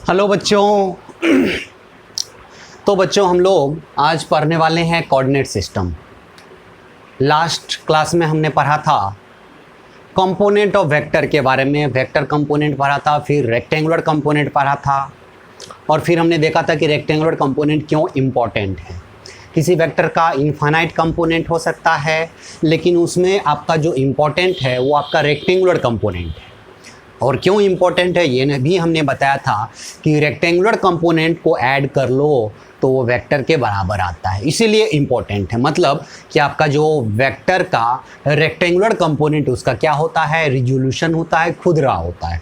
Hello बच्चों। तो बच्चों हम लोग आज पढ़ने वाले हैं कोऑर्डिनेट सिस्टम। लास्ट क्लास में हमने पढ़ा था कंपोनेंट ऑफ वेक्टर के बारे में, वेक्टर कंपोनेंट पढ़ा था, फिर रेक्टेंगुलर कंपोनेंट पढ़ा था और फिर हमने देखा था कि रेक्टेंगुलर कंपोनेंट क्यों इम्पॉर्टेंट है। किसी वेक्टर का इनफाइनाइट कंपोनेंट हो सकता है, लेकिन उसमें आपका जो इम्पॉर्टेंट है वो आपका रेक्टेंगुलर कंपोनेंट है। और क्यों इम्पोर्टेंट है ये भी हमने बताया था कि रेक्टेंगुलर कंपोनेंट को ऐड कर लो तो वो वेक्टर के बराबर आता है, इसीलिए इम्पोर्टेंट है। मतलब कि आपका जो वेक्टर का रेक्टेंगुलर कंपोनेंट उसका क्या होता है, रिजोल्यूशन होता है, खुरदरा होता है।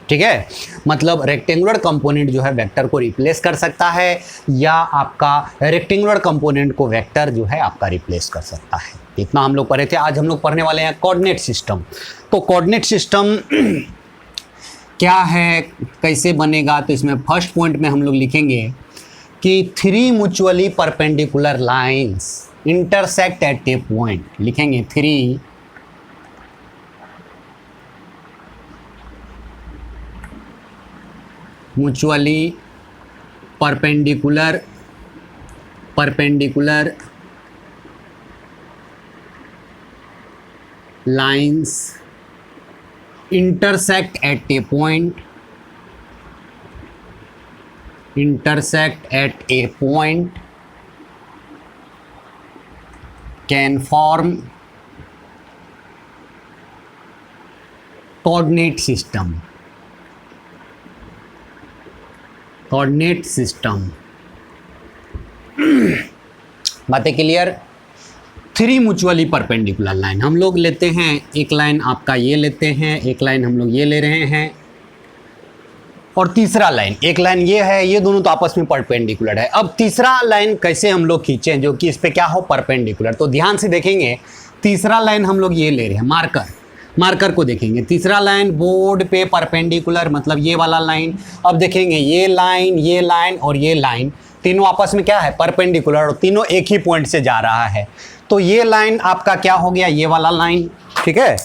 ठीक है, मतलब रेक्टेंगुलर कंपोनेंट जो है वेक्टर को रिप्लेस कर सकता है या आपका रेक्टेंगुलर कंपोनेंट को वेक्टर जो है आपका रिप्लेस कर सकता है। इतना हम लोग पढ़े थे। आज हम लोग पढ़ने वाले हैं कोऑर्डिनेट सिस्टम। तो कोऑर्डिनेट सिस्टम क्या है, कैसे बनेगा, तो इसमें फर्स्ट पॉइंट में हम लोग लिखेंगे कि 3 mutually perpendicular lines intersect at A point. लिखेंगे 3 mutually perpendicular lines intersect at a point can form coordinate system। बातें क्लियर। 3 म्यूचुअली परपेंडिकुलर लाइन हम लोग लेते हैं। एक लाइन आपका ये लेते हैं, एक लाइन हम लोग ये ले रहे हैं और तीसरा लाइन, एक लाइन ये है, ये दोनों तो आपस में परपेंडिकुलर है। अब तीसरा लाइन कैसे हम लोग खींचें जो कि इस पे क्या हो, परपेंडिकुलर। तो ध्यान से देखेंगे, तीसरा लाइन हम लोग ये ले रहे हैं, मार्कर को देखेंगे। तीसरा लाइन बोर्ड पे परपेंडिकुलर, मतलब ये वाला लाइन। अब देखेंगे ये लाइन और ये लाइन तीनों आपस में क्या है, परपेंडिकुलर, और तीनों एक ही पॉइंट से जा रहा है। तो ये लाइन आपका क्या हो गया, ये वाला लाइन। ठीक है,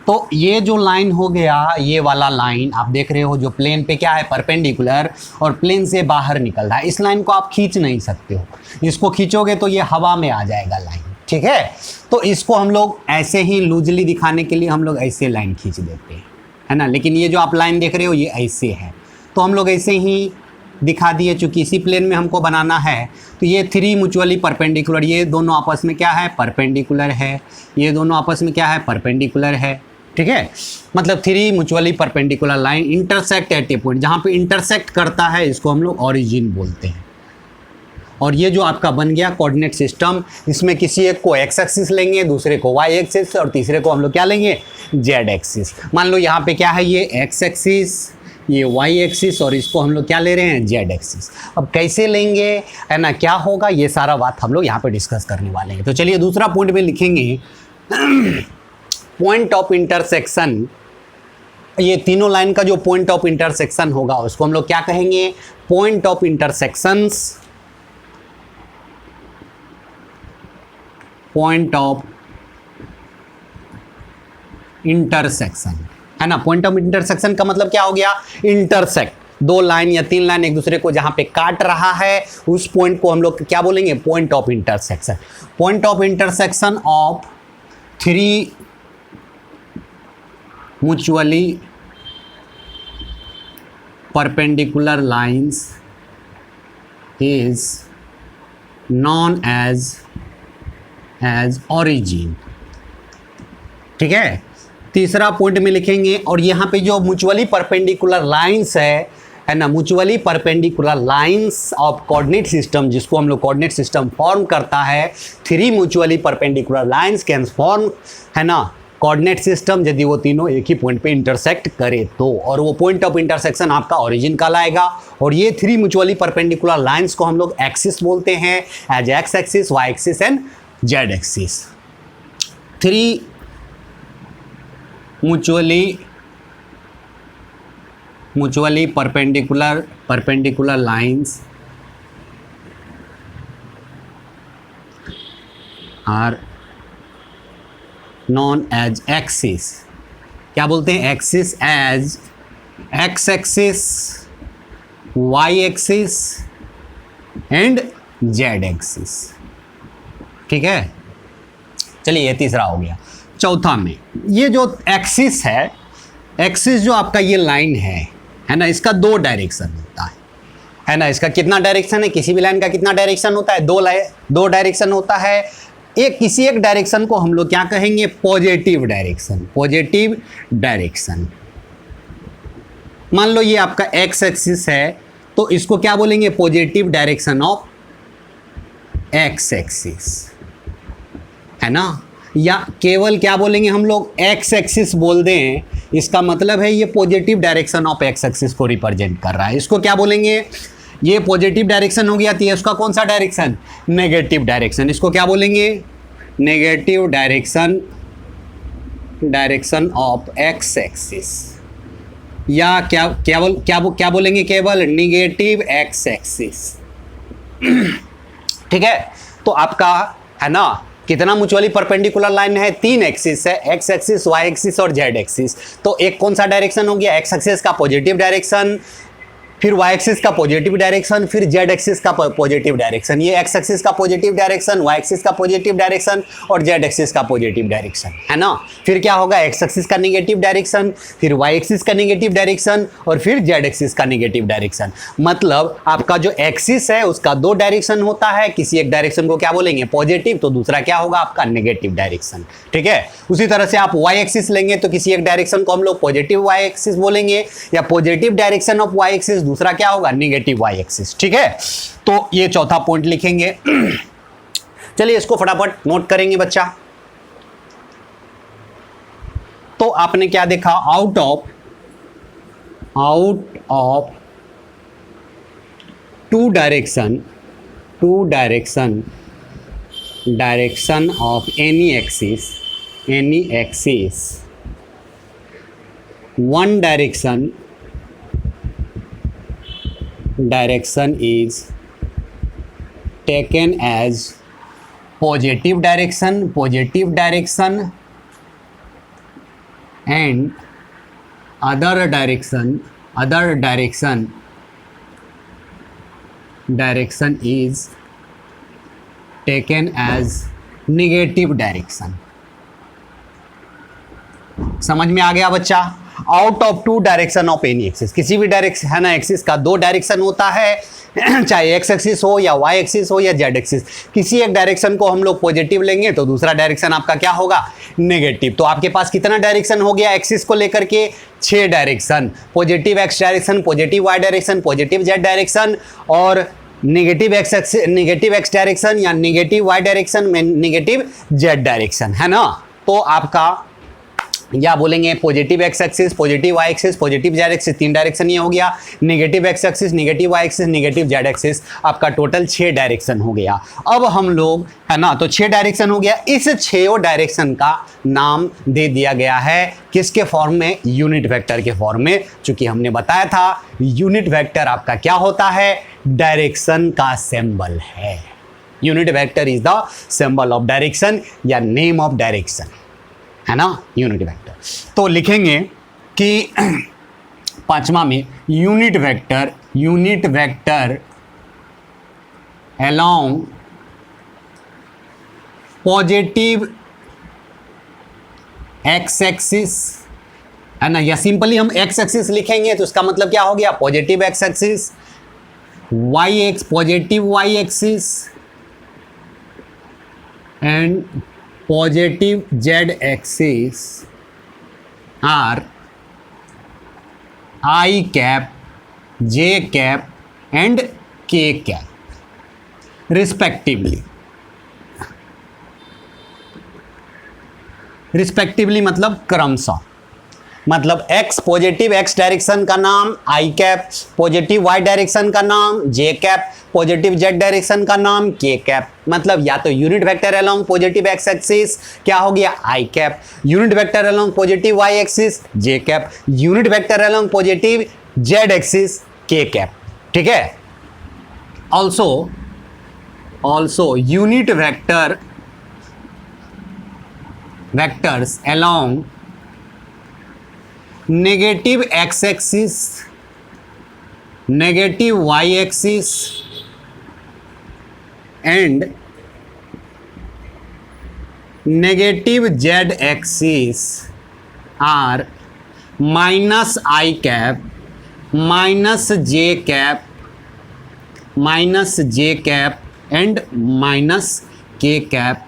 तो ये जो लाइन हो गया, ये वाला लाइन आप देख रहे हो जो प्लेन पे क्या है, परपेंडिकुलर, और प्लेन से बाहर निकल रहा है। इस लाइन को आप खींच नहीं सकते हो, इसको खींचोगे तो ये हवा में आ जाएगा लाइन। ठीक है, तो इसको हम लोग ऐसे ही लूजली दिखाने के लिए हम लोग ऐसे लाइन खींच देते हैं, है ना। लेकिन ये जो आप लाइन देख रहे हो ये ऐसे है, तो हम लोग ऐसे ही दिखा दिए। चूँकि इसी प्लेन में हमको बनाना है, तो ये 3 म्यूचुअली परपेंडिकुलर, ये दोनों आपस में क्या है, परपेंडिकुलर है। ये दोनों आपस में क्या है, परपेंडिकुलर है। ठीक है, मतलब 3 mutually perpendicular line intersect at A point. जहाँ पे इंटरसेक्ट करता है इसको हम लोग ओरिजिन बोलते हैं। और ये जो आपका बन गया कोऑर्डिनेट सिस्टम, इसमें किसी एक को एक्स एक्सिस लेंगे, दूसरे को वाई एक्सिस और तीसरे को हम लोग क्या लेंगे, जेड एक्सिस। मान लो यहाँ पे क्या है, ये एक्स एक्सिस, ये वाई एक्सिस, और इसको हम लोग क्या ले रहे हैं, जेड एक्सिस। अब कैसे लेंगे, है ना, क्या होगा, ये सारा बात हम लोग यहाँ पे डिस्कस करने वाले हैं। तो चलिए दूसरा पॉइंट में लिखेंगे पॉइंट ऑफ इंटरसेक्शन। ये तीनों लाइन का जो पॉइंट ऑफ इंटरसेक्शन होगा उसको हम लोग क्या कहेंगे, point of intersections. Point of intersection, है ना। पॉइंट ऑफ इंटरसेक्शन का मतलब क्या हो गया, इंटरसेक्ट, 2 लाइन या 3 लाइन एक दूसरे को जहां पे काट रहा है, उस पॉइंट को हम लोग क्या बोलेंगे, point of intersection. Point of intersection of 3 mutually perpendicular lines is known as origin. ठीक है, तीसरा पॉइंट में लिखेंगे। और यहाँ पे जो म्यूचुअली परपेंडिकुलर लाइंस है ना, mutually perpendicular lines of coordinate system, जिसको हम लोग कोऑर्डिनेट सिस्टम फॉर्म करता है, 3 mutually perpendicular lines can form, है ना, कोऑर्डिनेट सिस्टम, यदि वो तीनों एक ही पॉइंट पे इंटरसेक्ट करे तो। और वो पॉइंट ऑफ इंटरसेक्शन आपका ओरिजिन कहलाएगा। और ये 3 म्यूचुअली परपेंडिकुलर लाइंस को हम लोग एक्सिस बोलते हैं, as X axis, Y axis and Z axis. 3 mutually perpendicular lines are known as axis. क्या बोलते हैं, axis as X axis, Y axis and Z axis. ठीक है, चलिए ये तीसरा हो गया। चौथा में ये जो एक्सिस है, एक्सिस जो आपका ये लाइन है ना, इसका दो डायरेक्शन होता है ना। इसका कितना डायरेक्शन है, किसी भी लाइन का कितना डायरेक्शन होता है, दो डायरेक्शन होता है। किसी एक डायरेक्शन को हम लोग क्या कहेंगे, पॉजिटिव डायरेक्शन। पॉजिटिव डायरेक्शन, मान लो ये आपका एक्स एक्सिस है तो इसको क्या बोलेंगे, positive direction of x axis, है ना। या केवल क्या बोलेंगे हम लोग, एक्स एक्सिस बोल दें, इसका मतलब है ये positive direction of x axis को रिप्रेजेंट कर रहा है। इसको क्या बोलेंगे, ये पॉजिटिव डायरेक्शन हो गया, तो ये उसका कौन सा डायरेक्शन, नेगेटिव डायरेक्शन। इसको क्या बोलेंगे, negative direction of x axis, या क्या बोलेंगे, केवल नेगेटिव एक्स एक्सिस। ठीक है, तो आपका है ना कितना म्यूचुअली परपेंडिकुलर लाइन है, 3 एक्सिस है, एक्स एक्सिस, वाई एक्सिस और जेड एक्सिस। तो एक कौन सा डायरेक्शन हो गया, एक्स एक्सिस का पॉजिटिव डायरेक्शन, फिर वाई एक्सिस का पॉजिटिव डायरेक्शन, फिर जेड एक्सिस का पॉजिटिव डायरेक्शन। ये एक्स एक्सिस का पॉजिटिव डायरेक्शन, वाई एक्सिस का पॉजिटिव डायरेक्शन और जेड एक्सिस का पॉजिटिव डायरेक्शन, है ना। फिर क्या होगा, एक्स एक्सिस का नेगेटिव डायरेक्शन, फिर वाई एक्सिस का नेगेटिव डायरेक्शन और फिर जेड एक्सिस का नेगेटिव डायरेक्शन। मतलब आपका जो एक्सिस है उसका 2 डायरेक्शन होता है, किसी एक डायरेक्शन को क्या बोलेंगे, पॉजिटिव, तो दूसरा क्या होगा आपका नेगेटिव डायरेक्शन। ठीक है, उसी तरह से आप वाई एक्सिस लेंगे तो किसी एक डायरेक्शन को हम लोग पॉजिटिव वाई एक्सिस बोलेंगे, या positive direction of Y axis, दूसरा क्या होगा, नेगेटिव वाई एक्सिस। ठीक है, तो ये चौथा पॉइंट लिखेंगे। चलिए इसको फटाफट नोट करेंगे बच्चा। तो आपने क्या देखा, out of two direction of any axis, one direction is taken as positive direction and other direction is taken as negative direction। समझ में आ गया बच्चा। Out of two direction of any axis, किसी भी डायरेक्शन है ना एक्सिस का 2 डायरेक्शन होता है, चाहे एक्स एक्सिस हो या वाई एक्सिस हो या जेड एक्सिस। किसी एक डायरेक्शन को हम लोग पॉजिटिव लेंगे तो दूसरा डायरेक्शन आपका क्या होगा, नेगेटिव। तो आपके पास कितना डायरेक्शन हो गया एक्सिस को लेकर के, 6 direction, positive X direction, positive Y direction, positive Z direction और नेगेटिव एक्स डायरेक्शन या नेगेटिव वाई डायरेक्शन में नेगेटिव जेड डायरेक्शन, है ना। तो आपका या बोलेंगे positive X axis, positive Y axis, positive Z axis, 3 direction ये हो गया, negative X axis, negative Y axis, negative Z axis, आपका टोटल 6 डायरेक्शन हो गया। अब हम लोग है ना, तो 6 डायरेक्शन हो गया, इस 6 डायरेक्शन का नाम दे दिया गया है किसके फॉर्म में, यूनिट वेक्टर के फॉर्म में। चूंकि हमने बताया था यूनिट वेक्टर आपका क्या होता है, डायरेक्शन का सिंबल है। Unit vector is the symbol of direction या नेम ऑफ डायरेक्शन, है ना, यूनिट वेक्टर। तो लिखेंगे कि 5वां में unit vector along positive X axis, है ना, या सिंपली हम एक्स एक्सिस लिखेंगे तो इसका मतलब क्या हो गया, positive X axis, positive Y axis and positive z axis are I cap, j cap and k cap respectively मतलब क्रमशः, मतलब x पॉजिटिव x डायरेक्शन का नाम I cap, positive y direction का नाम j cap, positive z direction का नाम k cap. मतलब या तो unit vector along positive x axis क्या हो गया i cap, unit vector along positive y axis j cap, unit vector along positive z axis k cap. ठीक है, also unit vectors along negative X axis, negative Y axis and negative Z axis are minus I cap, minus J cap, minus J cap and minus के cap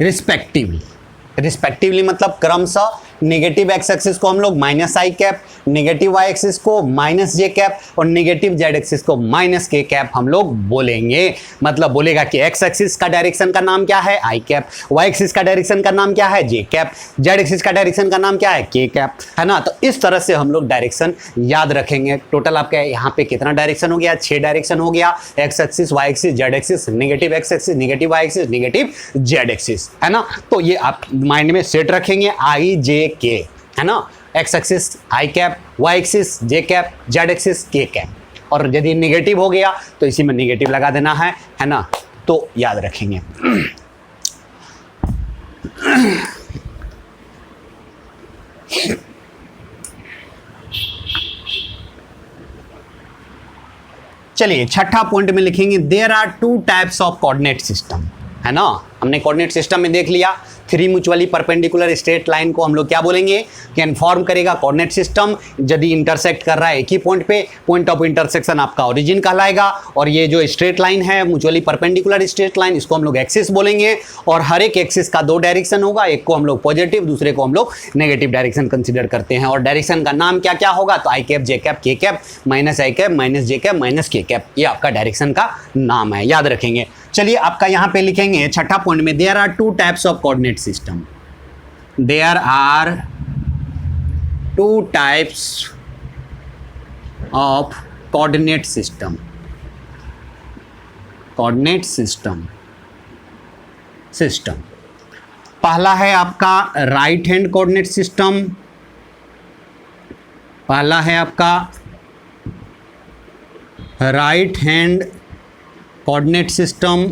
respectively मतलब क्रमशः negative X axis को हम लोग minus I cap, negative Y axis को minus जे cap और negative Z axis को minus के कैप हम लोग बोलेंगे। मतलब बोलेगा कि एक्स एक्सिस का डायरेक्शन का नाम क्या है आई कैप, वाई एक्सिस का डायरेक्शन का नाम क्या है जे कैप, जेड एक्सिस का डायरेक्शन का नाम क्या है के कैप, है ना। तो इस तरह से हम लोग डायरेक्शन याद रखेंगे। टोटल आपका यहाँ पे कितना डायरेक्शन हो गया, 6 डायरेक्शन हो गया, X axis, Y axis, Z axis, negative X axis, negative Y axis, negative Z axis, है ना। तो ये आप माइंड में सेट रखेंगे, आई जे के, है ना। एक्स एक्सिस आई कैप, वाई एक्सिस जे कैप, जेड एक्सिस के कैप। और यदि नेगेटिव हो गया तो इसी में नेगेटिव लगा देना है ना। तो याद रखेंगे। चलिए छठा पॉइंट में लिखेंगे there are 2 types of coordinate system, है ना। हमने कोऑर्डिनेट सिस्टम में देख लिया 3 म्यूचुअली परपेंडिकुलर स्ट्रेट लाइन को हम लोग क्या बोलेंगे कि इन्फॉर्म करेगा कोऑर्डिनेट सिस्टम। यदि इंटरसेक्ट कर रहा है एक ही पॉइंट पे, पॉइंट ऑफ इंटरसेक्शन आपका ओरिजिन कहलाएगा। और ये जो स्ट्रेट लाइन है म्यूचुअली परपेंडिकुलर स्ट्रेट लाइन, इसको हम लोग एक्सिस बोलेंगे। और हर एक एक्सिस का 2 डायरेक्शन होगा, एक को हम लोग पॉजिटिव, दूसरे को हम लोग नेगेटिव डायरेक्शन कंसिडर करते हैं। और डायरेक्शन का नाम क्या क्या होगा तो आई कैप, जे कैप, के cap, minus I cap, minus J cap, minus के कैप, ये आपका डायरेक्शन का नाम है, याद रखेंगे। चलिए आपका यहाँ पे लिखेंगे छठा पॉइंट में there are 2 types of coordinate system, there are 2 types of coordinate system, coordinate system. पहला है आपका राइट हैंड कोऑर्डिनेट सिस्टम, पहला है आपका राइट हैंड कोऑर्डिनेट सिस्टम,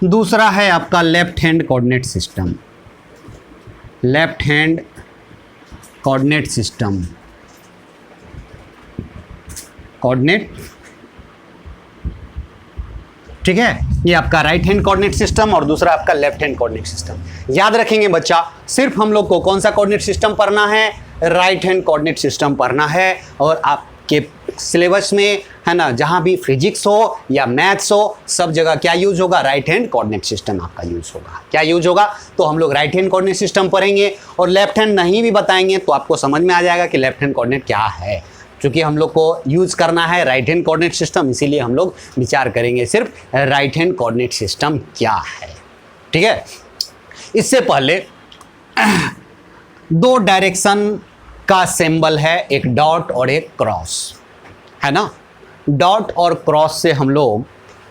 दूसरा है आपका left hand coordinate system, left hand coordinate system, coordinate, ठीक है। ये आपका राइट हैंड कोऑर्डिनेट सिस्टम और दूसरा आपका लेफ्ट हैंड कोऑर्डिनेट सिस्टम। याद रखेंगे बच्चा, सिर्फ हम लोग को कौन सा कोऑर्डिनेट सिस्टम पढ़ना है, राइट हैंड कोऑर्डिनेट सिस्टम पढ़ना है। और आपके सिलेबस में, है ना, जहां भी फिजिक्स हो या मैथ्स हो, सब जगह क्या यूज होगा, राइट हैंड कोऑर्डिनेट सिस्टम आपका यूज होगा। क्या यूज होगा तो हम लोग राइट हैंड कोऑर्डिनेट सिस्टम पढ़ेंगे। और लेफ्ट हैंड नहीं भी बताएंगे तो आपको समझ में आ जाएगा कि लेफ्ट हैंड कोऑर्डिनेट क्या है। क्योंकि हम लोग को यूज करना है राइट हैंड कोऑर्डिनेट सिस्टम, इसीलिए हम लोग विचार करेंगे सिर्फ राइट हैंड कोऑर्डिनेट सिस्टम क्या है, ठीक है। इससे पहले 2 डायरेक्शन का सिंबल है, एक डॉट और एक क्रॉस, है ना। डॉट और क्रॉस से हम लोग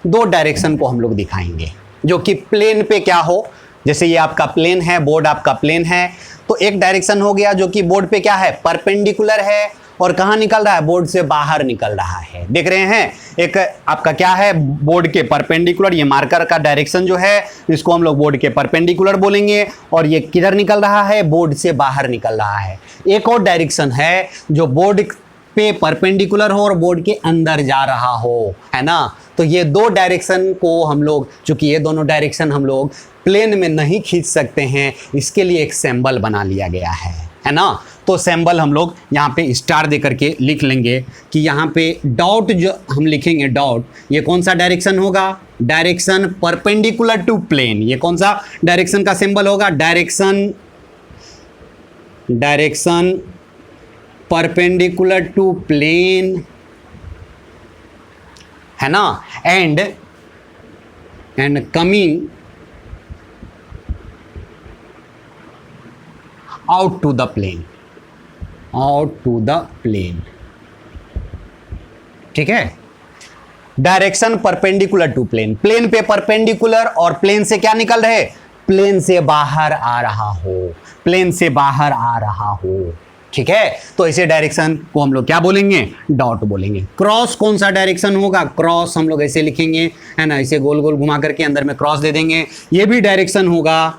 2 डायरेक्शन को हम लोग दिखाएंगे जो कि प्लेन पे क्या हो। जैसे ये आपका प्लेन है, बोर्ड आपका प्लेन है, तो एक डायरेक्शन हो गया जो कि बोर्ड पे क्या है, परपेंडिकुलर है और कहाँ निकल रहा है, बोर्ड से बाहर निकल रहा है। देख रहे हैं, एक आपका क्या है, बोर्ड के परपेंडिकुलर, ये मार्कर का डायरेक्शन जो है इसको हम लोग बोर्ड के परपेंडिकुलर बोलेंगे। और ये किधर निकल रहा है, बोर्ड से बाहर निकल रहा है। एक और डायरेक्शन है जो बोर्ड पे परपेंडिकुलर हो और बोर्ड के अंदर जा रहा हो, है ना। तो ये 2 डायरेक्शन को हम लोग, चूंकि ये दोनों डायरेक्शन हम लोग प्लेन में नहीं खींच सकते हैं, इसके लिए एक सिंबल बना लिया गया है ना। तो सिंबल हम लोग यहाँ पे स्टार दे करके लिख लेंगे कि यहाँ पे डॉट जो हम लिखेंगे, डॉट, ये कौन सा डायरेक्शन होगा, डायरेक्शन परपेंडिकुलर टू प्लेन। ये कौन सा डायरेक्शन का सिंबल होगा, डायरेक्शन परपेंडिकुलर टू प्लेन, है ना। And coming out to the plane, ठीक है। Direction perpendicular to plane, plane पे परपेंडिकुलर और प्लेन से क्या निकल रहे, प्लेन से बाहर आ रहा हो, प्लेन से बाहर आ रहा हो, ठीक है, तो ऐसे डायरेक्शन को हम लोग क्या बोलेंगे, डॉट बोलेंगे। क्रॉस कौन सा डायरेक्शन होगा, क्रॉस हम लोग ऐसे लिखेंगे, है ना, ऐसे गोल गोल घुमा करके अंदर में क्रॉस दे देंगे, ये भी डायरेक्शन होगा,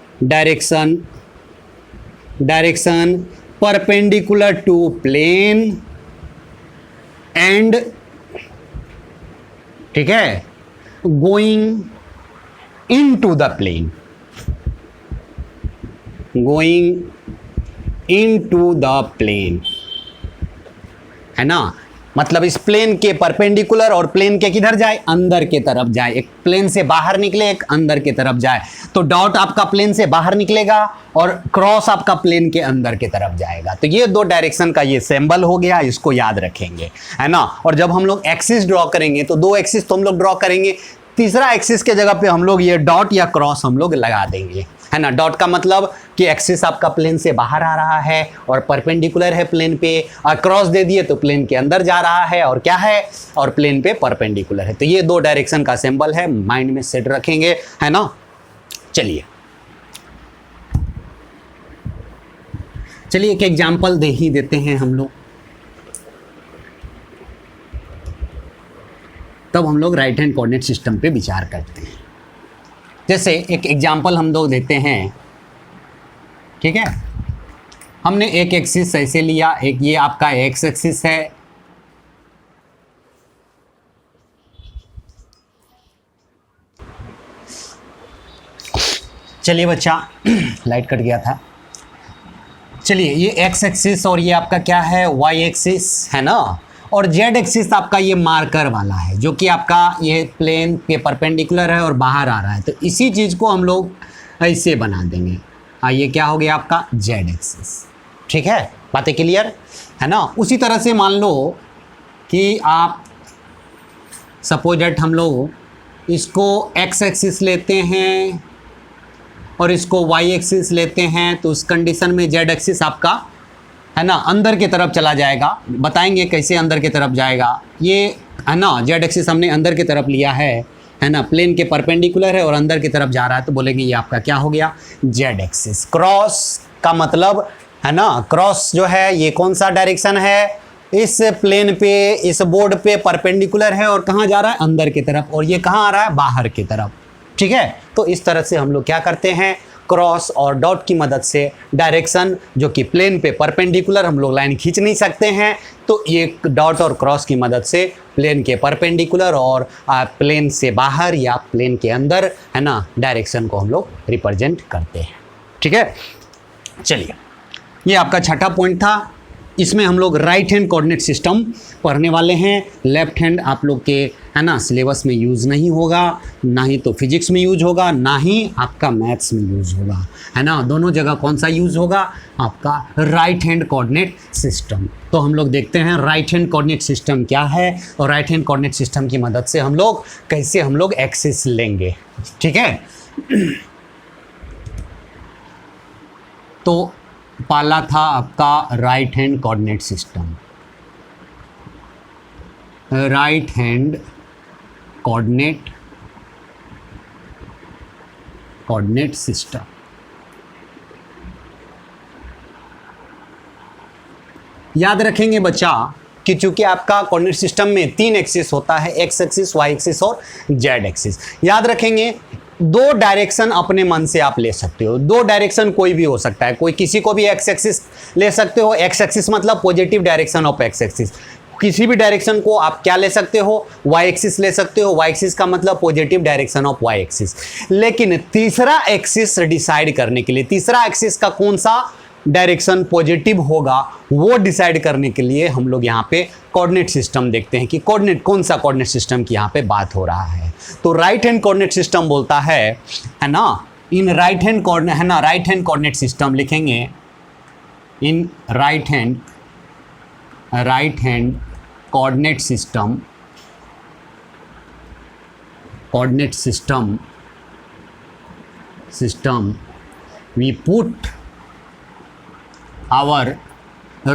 direction perpendicular to plane and, ठीक है, going into the plane, going into the plane, है ना, मतलब इस प्लेन के परपेंडिकुलर और प्लेन के किधर जाए, अंदर के तरफ जाए, एक प्लेन से बाहर निकले, एक अंदर के तरफ जाए। तो डॉट आपका प्लेन से बाहर निकलेगा और क्रॉस आपका प्लेन के अंदर के तरफ जाएगा। तो ये दो डायरेक्शन का ये सिंबल हो गया, इसको याद रखेंगे, है ना। और जब हम लोग एक्सिस ड्रॉ करेंगे तो दो एक्सिस तो हम लोग ड्रॉ करेंगे, तीसरा एक्सिस के जगह पे हम लोग ये डॉट या क्रॉस हम लोग लगा देंगे, है ना। डॉट का मतलब कि एक्सिस आपका प्लेन से बाहर आ रहा है और परपेंडिकुलर है प्लेन पे, और क्रॉस दे दिए तो प्लेन के अंदर जा रहा है और क्या है, और प्लेन पे परपेंडिकुलर है। तो ये दो डायरेक्शन का सिंबल है, माइंड में सेट रखेंगे, है ना। चलिए एक एग्जांपल दे ही देते हैं हम लोग, तब हम लोग राइट हैंड कोऑर्डिनेट सिस्टम पे विचार करते हैं। जैसे एक एग्जांपल हम लोग देते हैं, ठीक है, हमने एक एक्सिस ऐसे लिया, एक ये आपका एक्स एक्सिस है, चलिए बच्चा लाइट कट गया था। चलिए ये एक्स एक्सिस और ये आपका क्या है, वाई एक्सिस, है ना। और जेड एक्सिस आपका ये मार्कर वाला है जो कि आपका ये प्लेन के परपेंडिकुलर है और बाहर आ रहा है। तो इसी चीज़ को हम लोग ऐसे बना देंगे, ये क्या हो गया आपका जेड एक्सिस, ठीक है, बातें क्लियर है ना। उसी तरह से मान लो कि आप सपोज दैट हम लोग इसको एक्स एक्सिस लेते हैं और इसको वाई एक्सिस लेते हैं, तो उस कंडीशन में जेड एक्सिस आपका, है ना, अंदर की तरफ चला जाएगा। बताएंगे कैसे अंदर की तरफ जाएगा, ये है ना, जेड एक्सिस हमने अंदर की तरफ लिया है ना, प्लेन के परपेंडिकुलर है और अंदर की तरफ जा रहा है, तो बोलेंगे ये आपका क्या हो गया, जेड एक्सिस। क्रॉस का मतलब, है ना, क्रॉस जो है ये कौन सा डायरेक्शन है, इस प्लेन पे, इस बोर्ड पे परपेंडिकुलर है और कहाँ जा रहा है, अंदर की तरफ, और ये कहाँ आ रहा है, बाहर की तरफ, ठीक है। तो इस तरह से हम लोग क्या करते हैं, क्रॉस और डॉट की मदद से डायरेक्शन जो कि प्लेन पे परपेंडिकुलर हम लोग लाइन खींच नहीं सकते हैं, तो ये डॉट और क्रॉस की मदद से प्लेन के परपेंडिकुलर और प्लेन से बाहर या प्लेन के अंदर, है ना, डायरेक्शन को हम लोग रिप्रेजेंट करते हैं, ठीक है। चलिए ये आपका छठा पॉइंट था। इसमें हम लोग राइट हैंड कोऑर्डिनेट सिस्टम पढ़ने वाले हैं। लेफ्ट हैंड आप लोग के, है ना, सिलेबस में यूज़ नहीं होगा, ना ही तो फिजिक्स में यूज होगा, ना ही आपका मैथ्स में यूज़ होगा, है ना। दोनों जगह कौन सा यूज़ होगा, आपका राइट हैंड कोऑर्डिनेट सिस्टम। तो हम लोग देखते हैं राइट हैंड कोऑर्डिनेट सिस्टम क्या है और राइट हैंड कोऑर्डिनेट सिस्टम की मदद से हम लोग कैसे हम लोग एक्सिस लेंगे, ठीक है। तो पहला था आपका right hand coordinate system, right hand coordinate system. याद रखेंगे बच्चा कि चूंकि आपका कोऑर्डिनेट सिस्टम में 3 एक्सिस होता है, एक्स एक्सिस, वाई एक्सिस और जेड एक्सिस। याद रखेंगे 2 डायरेक्शन अपने मन से आप ले सकते हो, 2 डायरेक्शन कोई भी हो सकता है, कोई किसी को भी एक्स एक्सिस ले सकते हो, एक्स एक्सिस मतलब positive direction of x axis. किसी भी डायरेक्शन को आप क्या ले सकते हो, वाई एक्सिस ले सकते हो, वाई एक्सिस का मतलब positive direction of Y axis. लेकिन तीसरा एक्सिस डिसाइड करने के लिए, तीसरा एक्सिस का कौन सा डायरेक्शन पॉजिटिव होगा वो डिसाइड करने के लिए हम लोग यहाँ पे कोऑर्डिनेट सिस्टम देखते हैं कि कोऑर्डिनेट कौन सा कोऑर्डिनेट सिस्टम की यहाँ पे बात हो रहा है। तो राइट हैंड कोऑर्डिनेट सिस्टम बोलता है ना, इन राइट हैंड कोऑर्डिनेट, है ना, राइट हैंड कोऑर्डिनेट सिस्टम लिखेंगे, in right hand coordinate system we put our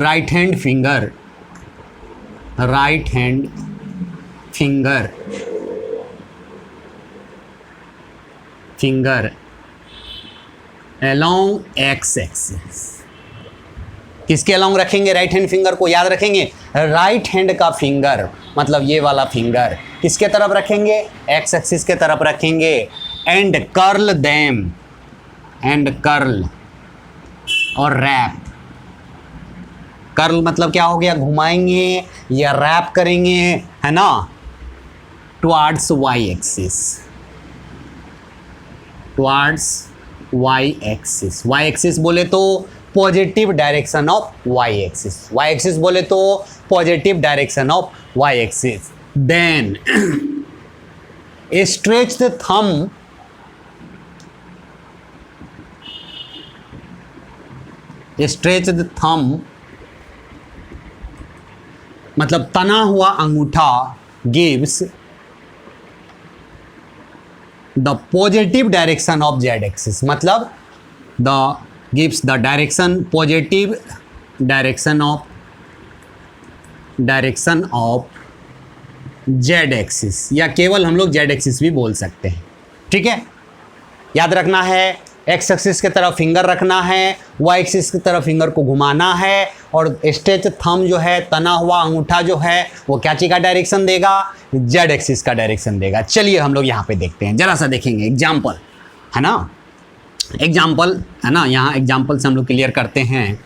right hand finger along x axis, किसके अलोंग रखेंगे? राइट हैंड फिंगर को याद रखेंगे, राइट हैंड का फिंगर मतलब ये वाला फिंगर किसके तरफ रखेंगे? एक्स एक्सिस के तरफ रखेंगे। And curl them, and curl और रैप। कर्ल मतलब क्या हो गया? घुमाएंगे या रैप करेंगे, है ना, towards Y axis, towards Y axis. Y axis बोले तो positive direction of Y axis, Y axis बोले तो positive direction of Y axis. Then stretch the thumb, stretch the thumb मतलब तना हुआ अंगूठा gives the positive direction of Z axis, मतलब the gives the direction positive direction of z axis, या केवल हम लोग z axis भी बोल सकते हैं। ठीक है, याद रखना है x एक्सिस की तरफ फिंगर रखना है, y एक्सिस की तरफ फिंगर को घुमाना है, और स्ट्रेच थंब जो है, तना हुआ अंगूठा जो है, वो क्या चीज का डायरेक्शन देगा? z एक्सिस का डायरेक्शन देगा। चलिए हम लोग यहाँ पे देखते हैं, जरा सा देखेंगे एग्जाम्पल, है ना, एग्जाम्पल, है ना, यहाँ एग्जाम्पल से हम लोग क्लियर करते हैं।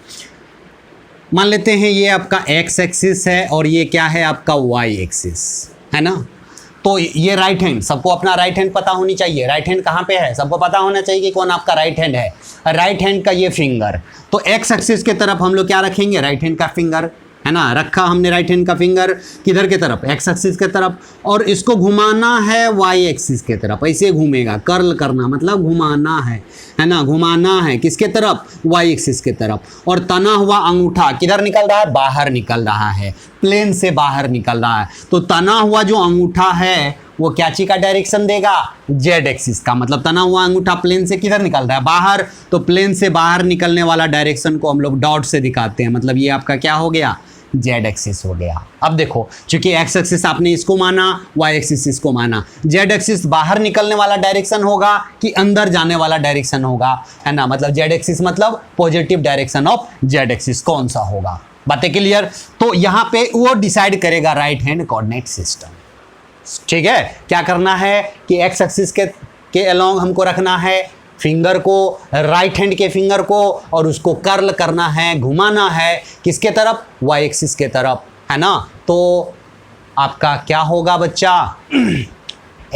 मान लेते हैं ये आपका x एक्सिस है और ये क्या है आपका y एक्सिस, है ना। तो ये राइट हैंड, सबको अपना राइट हैंड पता होनी चाहिए। राइट हैंड कहाँ पे है? सबको पता होना चाहिए कि कौन आपका राइट हैंड है। राइट हैंड का ये फिंगर, तो x एक्सिस के तरफ हम लोग क्या रखेंगे? राइट हैंड का फिंगर, है ना, रखा हमने राइट हैंड का फिंगर किधर के तरफ? एक्स एक्सिस के तरफ, और इसको घुमाना है वाई एक्सिस के तरफ। ऐसे घूमेगा, कर्ल करना मतलब घुमाना है ना, घुमाना है किसके तरफ? वाई एक्सिस के तरफ। और तना हुआ अंगूठा किधर निकल रहा है? बाहर निकल रहा है, प्लेन से बाहर निकल रहा है। तो तना हुआ जो अंगूठा है वो क्या चीज का डायरेक्शन देगा? जेड एक्सिस का। मतलब तना हुआ अंगूठा प्लेन से किधर निकल रहा है? बाहर। तो प्लेन से बाहर निकलने वाला डायरेक्शन को हम लोग डॉट से दिखाते हैं, मतलब ये आपका क्या हो गया? जेड एक्सिस हो गया। अब देखो, चूंकि एक्स एक्सिस आपने इसको माना, वाई एक्सिस इसको माना, जेड एक्सिस बाहर निकलने वाला डायरेक्शन होगा कि अंदर जाने वाला डायरेक्शन होगा, है ना। मतलब जेड एक्सिस मतलब positive direction of Z axis कौन सा होगा? बातें क्लियर? तो यहाँ पे वो डिसाइड करेगा राइट हैंड कोऑर्डिनेट सिस्टम। ठीक है, क्या करना है कि एक्स एक्सिस के अलोंग हमको रखना है फिंगर को, राइट हैंड के फिंगर को, और उसको कर्ल करना है, घुमाना है किसके तरफ? वाई एक्सिस के तरफ, है ना। तो आपका क्या होगा बच्चा?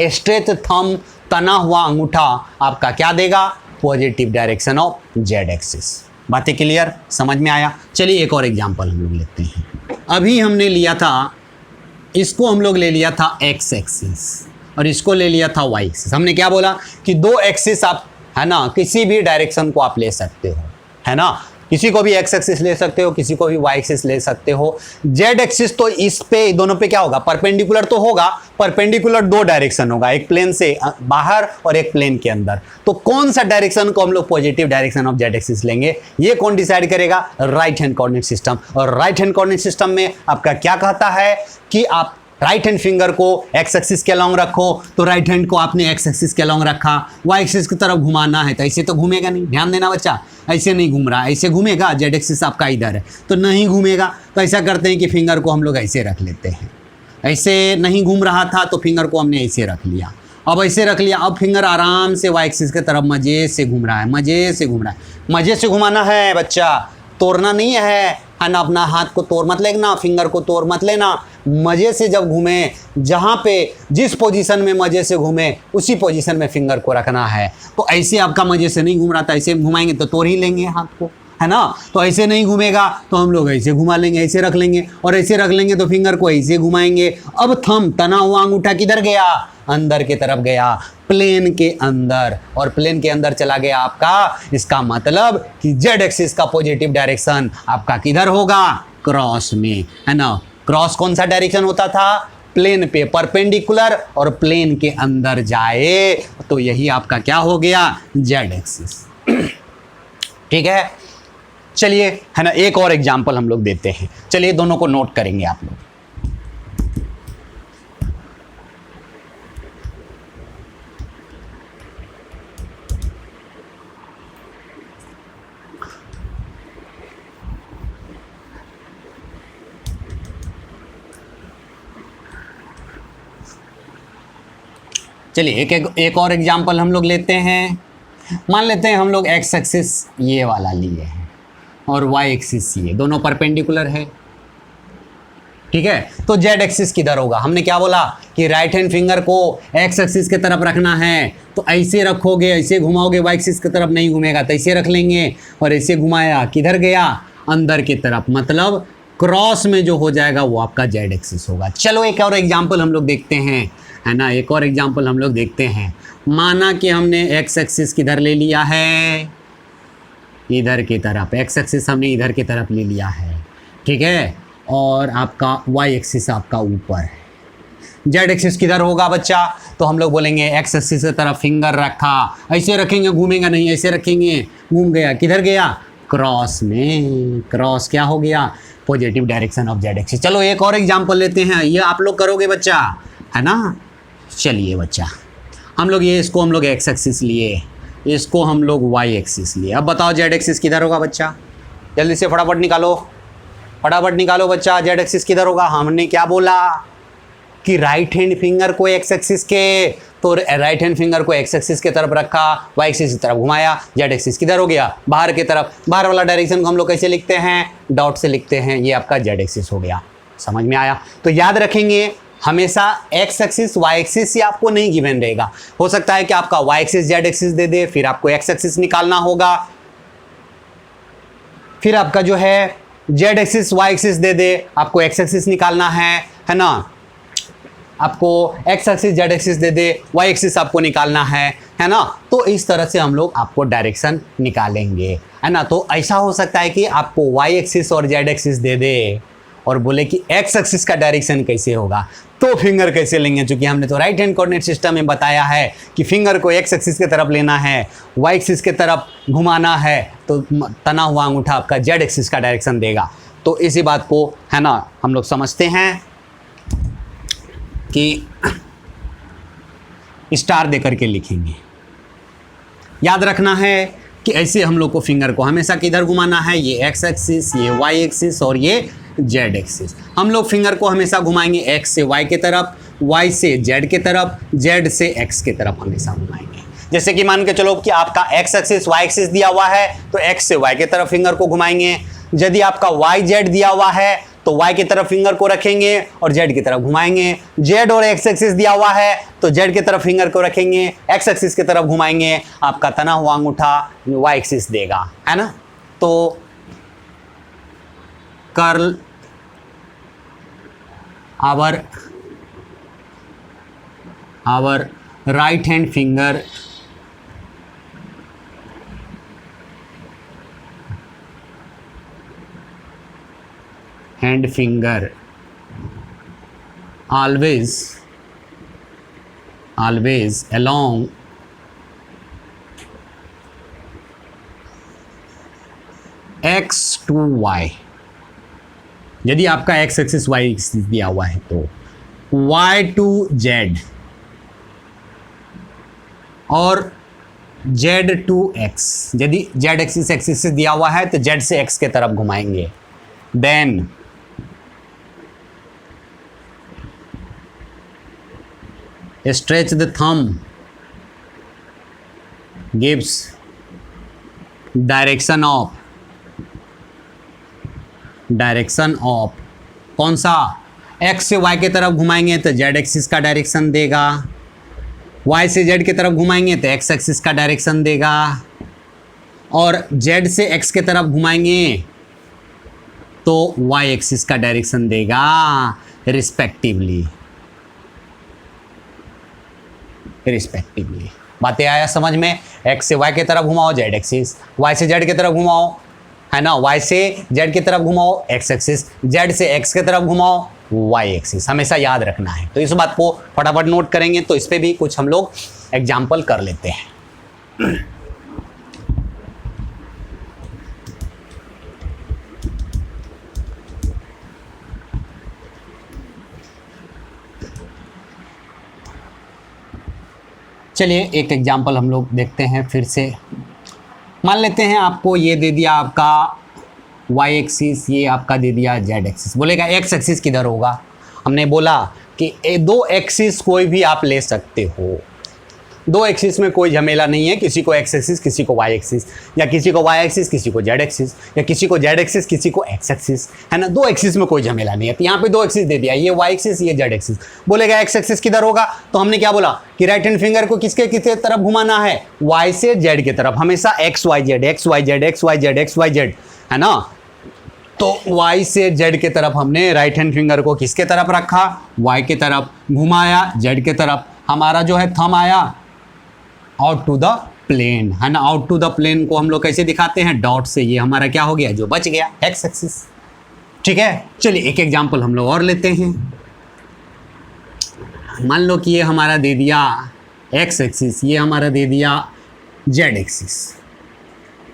स्ट्रेट थंब, तना हुआ अंगूठा आपका क्या देगा? Positive direction of Z axis. बातें क्लियर? समझ में आया? चलिए एक और एग्जांपल हम लोग लेते हैं। अभी हमने लिया था, इसको हम लोग ले लिया था एक्स एक्सिस और इसको ले लिया था वाई एक्सिस। हमने क्या बोला कि दो एक्सिस आप, है ना, किसी भी डायरेक्शन को आप ले सकते हो, है ना। किसी को भी एक्स एक्सिस ले सकते हो, किसी को भी वाई एक्सिस ले सकते हो। जेड एक्सिस तो इस पे, दोनों पे क्या होगा? परपेंडिकुलर तो होगा। परपेंडिकुलर दो डायरेक्शन होगा, एक प्लेन से बाहर और एक प्लेन के अंदर। तो कौन सा डायरेक्शन को हम लोग positive direction of Z axis लेंगे? ये कौन डिसाइड करेगा? Right hand coordinate system. और राइट हैंड कोऑर्डिनेट सिस्टम में आपका क्या कहता है कि आप राइट हैंड फिंगर को एक्स एक्सिस के अलोंग रखो, तो राइट हैंड को आपने एक्स एक्सिस के अलोंग रखा, वाई एक्सिस की तरफ घुमाना है, तो ऐसे तो घूमेगा नहीं। ध्यान देना बच्चा, ऐसे नहीं घूम रहा, ऐसे घूमेगा। जेड एक्सिस आपका इधर है तो नहीं घूमेगा। तो ऐसा करते हैं कि फिंगर को हम लोग ऐसे रख लेते हैं। ऐसे नहीं घूम रहा था तो फिंगर को हमने ऐसे रख लिया। अब ऐसे रख लिया, अब फिंगर आराम से वाई एक्सिस की तरफ मजे से घूम रहा है, मजे से घूम रहा है। मजे से घुमाना है बच्चा, तोड़ना नहीं है ना। अपना हाथ को तोड़ मत लेना, फिंगर को तोड़ मत लेना। मजे से जब घूमे, जहाँ पे जिस पोजीशन में मजे से घूमे उसी पोजीशन में फिंगर को रखना है। तो ऐसे आपका मजे से नहीं घूम रहा था, ऐसे घुमाएंगे तो तोड़ ही लेंगे हाथ को, है ना। तो ऐसे नहीं घूमेगा तो हम लोग ऐसे घुमा लेंगे, ऐसे रख लेंगे, और ऐसे रख लेंगे तो फिंगर को ऐसे घुमाएंगे। अब थंब, तना हुआ अंगूठा किधर गया? अंदर की तरफ गया, प्लेन के अंदर, और प्लेन के अंदर चला गया आपका। इसका मतलब कि जेड एक्सिस का पॉजिटिव डायरेक्शन आपका किधर होगा? क्रॉस में, है ना। क्रॉस कौन सा डायरेक्शन होता था? प्लेन पे परपेंडिकुलर, और प्लेन के अंदर जाए तो यही आपका क्या हो गया? Z axis. ठीक है, चलिए, है ना, एक और एग्जांपल हम लोग देते हैं। चलिए दोनों को नोट करेंगे आप लोग। चलिए एक और एग्जाम्पल हम लोग लेते हैं। मान लेते हैं हम लोग एक्स एक्सिस ये वाला लिए हैं और वाई एक्सिस ये, दोनों परपेंडिकुलर है, ठीक है। तो जेड एक्सिस किधर होगा? हमने क्या बोला कि राइट हैंड फिंगर को एक्स एक्सिस की तरफ रखना है, तो ऐसे रखोगे, ऐसे घुमाओगे, वाई एक्सिस की तरफ नहीं घूमेगा, तो ऐसे रख लेंगे और ऐसे घुमाया, किधर गया? अंदर की तरफ, मतलब क्रॉस में जो हो जाएगा वो आपका जेड एक्सिस होगा। चलो एक और एग्जाम्पल हम लोग देखते हैं, है ना, एक और एग्जाम्पल हम लोग देखते हैं। माना कि हमने एक्स एक्सिस किधर ले लिया है? इधर की तरफ, एक्स एक्सिस हमने इधर की तरफ ले लिया है, ठीक है, और आपका वाई एक्सिस आपका ऊपर है। जेड एक्सिस किधर होगा बच्चा? तो हम लोग बोलेंगे एक्स एक्सिस की तरफ फिंगर रखा, ऐसे रखेंगे घूमेगा नहीं, ऐसे रखेंगे घूम गया, किधर गया? क्रॉस में। क्रॉस क्या हो गया? Positive direction of Z axis. चलो एक और एग्जांपल लेते हैं, ये आप लोग करोगे बच्चा, है ना। चलिए बच्चा, हम लोग ये इसको हम लोग एक्स एक्सिस लिए, इसको हम लोग वाई एक्सिस लिए। अब बताओ जेड एक्सिस किधर होगा बच्चा? जल्दी से फटाफट निकालो, फटाफट निकालो बच्चा, जेड एक्सिस किधर होगा? हमने क्या बोला कि राइट हैंड फिंगर को एक्स एक्सिस के, तो राइट हैंड फिंगर को एक्स एक्सिस की तरफ रखा, वाई एक्सिस की तरफ घुमाया, जेड एक्सिस किधर हो गया? बाहर की तरफ। बाहर वाला डायरेक्शन को हम लोग कैसे लिखते हैं? डॉट से लिखते हैं, ये आपका जेड एक्सिस हो गया। समझ में आया? तो याद रखेंगे हमेशा एक्स एक्सिस वाई एक्सिस ही आपको नहीं गिवन रहेगा। हो सकता है कि आपका वाई एक्सिस जेड एक्सिस दे दे, फिर आपको एक्स एक्सिस निकालना होगा, फिर आपका जो है जेड एक्सिस वाई एक्सिस दे दे, आपको एक्स एक्सिस निकालना है ना, आपको एक्स एक्सिस जेड एक्सिस दे दे, वाई एक्सिस आपको निकालना है ना। तो इस तरह से हम लोग आपको डायरेक्शन निकालेंगे, है ना। तो ऐसा हो सकता है कि आपको वाई एक्सिस और जेड एक्सिस दे दे और बोले कि एक्स एक्सिस का डायरेक्शन कैसे होगा, तो फिंगर कैसे लेंगे? क्योंकि हमने तो राइट हैंड कोऑर्डिनेट सिस्टम में बताया है कि फिंगर को एक्स एक्सिस की तरफ लेना है, वाई एक्सिस की तरफ घुमाना है, तो तना हुआ अंगूठा आपका जेड एक्सिस का डायरेक्शन देगा। तो इसी बात को, है ना, हम लोग समझते हैं कि स्टार दे करके लिखेंगे। याद रखना है कि ऐसे हम लोग को फिंगर को हमेशा किधर घुमाना है? ये एक्स एक्सिस, ये वाई एक्सिस और ये जेड एक्सिस। हम लोग फिंगर को हमेशा घुमाएंगे एक्स से वाई की तरफ, वाई से जेड की तरफ, जेड से एक्स की तरफ हमेशा घुमाएंगे। जैसे कि मान के चलो कि आपका एक्स एक्सिस वाई एक्सिस दिया हुआ है, तो एक्स से वाई की तरफ फिंगर को घुमाएंगे। यदि आपका वाई जेड दिया हुआ है तो वाई की तरफ फिंगर को रखेंगे और जेड की तरफ घुमाएंगे। जेड और एक्स एक्सिस दिया हुआ है तो जेड की तरफ फिंगर को रखेंगे, एक्स एक्सिस की तरफ घुमाएंगे, आपका तना हुआ अंगूठा वाई एक्सिस देगा, है ना। तो curl our right hand finger always along x to y। यदि आपका x एक्सिस y एक्सिस दिया हुआ है तो y to z और z to x। यदि z एक्सिस एक्सिस से दिया हुआ है तो z से x के तरफ घुमाएंगे। Then stretch the thumb gives direction of कौन सा? x से y की तरफ घुमाएंगे तो z एक्सिस का डायरेक्शन देगा, y से z की तरफ घुमाएंगे तो x एक्सिस का डायरेक्शन देगा, और z से x की तरफ घुमाएंगे तो y एक्सिस का डायरेक्शन देगा रिस्पेक्टिवली। बातें आया समझ में? x से y की तरफ घुमाओ z एक्सिस, y से z की तरफ घुमाओ, है ना, y से z की तरफ घुमाओ x एक्सिस, z से x की तरफ घुमाओ y एक्सिस। हमेशा याद रखना है। तो इस बात को फटाफट नोट करेंगे। तो इस पे भी कुछ हम लोग एग्जाम्पल कर लेते हैं। चलिए एक एग्जाम्पल हम लोग देखते हैं फिर से। मान लेते हैं आपको ये दे दिया आपका y एक्सिस, ये आपका दे दिया z एक्सिस। बोलेगा x एक्सिस किधर होगा? हमने बोला कि दो एक्सिस कोई भी आप ले सकते हो, दो एक्सिस में कोई झमेला नहीं है, किसी को एक्स एक्सिस किसी को वाई एक्सिस, या किसी को वाई एक्सिस किसी को जेड एक्सिस, या किसी को जेड एक्सिस किसी को एक्स एक्सिस, है ना। दो एक्सिस में कोई झमेला नहीं है। तो यहाँ पे दो एक्सिस दे दिया, ये वाई एक्सिस ये जेड एक्सिस। बोलेगा एक्स एक्सिस किधर होगा, तो हमने क्या बोला कि राइट हैंड फिंगर को किसके किसके तरफ घुमाना है, वाई से जेड की तरफ, हमेशा X Y Z X Y Z X Y Z X Y Z, है ना। तो y से z के तरफ हमने राइट हैंड फिंगर को किसके तरफ रखा, y के तरफ, घुमाया z के तरफ, हमारा जो है थंब आया आउट टू द प्लेन, है ना। आउट टू द प्लेन को हम लोग कैसे दिखाते हैं, डॉट से। ये हमारा क्या हो गया, जो बच गया एक्स एक्सिस। ठीक है, चलिए एक एग्जांपल हम लोग और लेते हैं। मान लो कि ये हमारा दे दिया एक्स एक्सिस, ये हमारा दे दिया जेड एक्सिस,